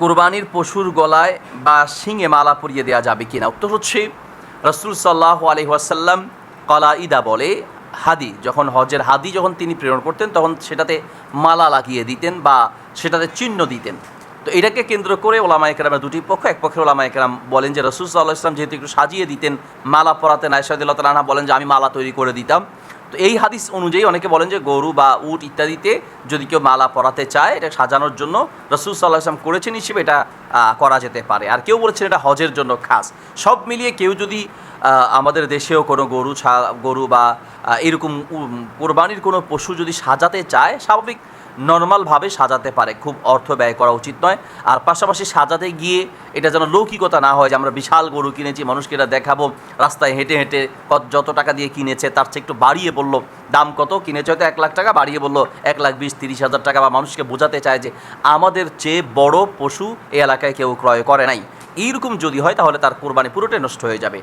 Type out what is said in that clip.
কোরবানির পশুর গলায় বা শিঙে মালা পরিয়ে দেওয়া যাবে কিনা? উত্তর হচ্ছে, রাসূল সাল্লাল্লাহু আলাইহি ওয়াসাল্লাম কলাইদা বলে হাদি, যখন হজের হাদি যখন তিনি প্রেরণ করতেন তখন সেটাতে মালা লাগিয়ে দিতেন বা সেটাতে চিহ্ন দিতেন। তো এটাকে কেন্দ্র করে ওলামায়ে কেরামের দুটি পক্ষ, এক পক্ষে ওলামায়ে কেরাম বলেন যে রাসূল সাল্লাল্লাহু আলাইহি ওয়াসাল্লাম যেহেতু একটু সাজিয়ে দিতেন, মালা পরাতেন, আয়েশা রাদিয়াল্লাহু তাআলা আনহা বলেন যে আমি মালা তৈরি করে দিতাম। তো এই হাদিস অনুযায়ী অনেকে বলেন যে গরু বা উট ইত্যাদিতে যদি কেউ মালা পরাতে চায়, এটা সাজানোর জন্য রাসূল সাল্লাল্লাহু আলাইহি ওয়াসাল্লাম করেছেন হিসেবে এটা করা যেতে পারে। আর কেউ বলেছেন এটা হজের জন্য খাস। সব মিলিয়ে কেউ যদি আমাদের দেশেও কোনো গরু বা এরকম কোরবানির কোনো পশু যদি সাজাতে চায়, স্বাভাবিক নর্মালভাবে সাজাতে পারে, খুব অর্থ ব্যয় করা উচিত নয়। আর পাশাপাশি সাজাতে গিয়ে এটা যেন লৌকিকতা না হয় যে আমরা বিশাল গরু কিনেছি, মানুষকে এটা দেখাবো, রাস্তায় হেঁটে হেঁটে যত টাকা দিয়ে কিনেছে তার চেয়ে একটু বাড়িয়ে বলল, দাম কত কিনেছে হয়তো 1,00,000 টাকা, বাড়িয়ে বললো 1,20,000-30,000 টাকা, বা মানুষকে বোঝাতে চায় যে আমাদের চেয়ে বড় পশু এই এলাকায় কেউ ক্রয় করে নাই। এইরকম যদি হয় তাহলে তার কোরবানি পুরোটাই নষ্ট হয়ে যাবে।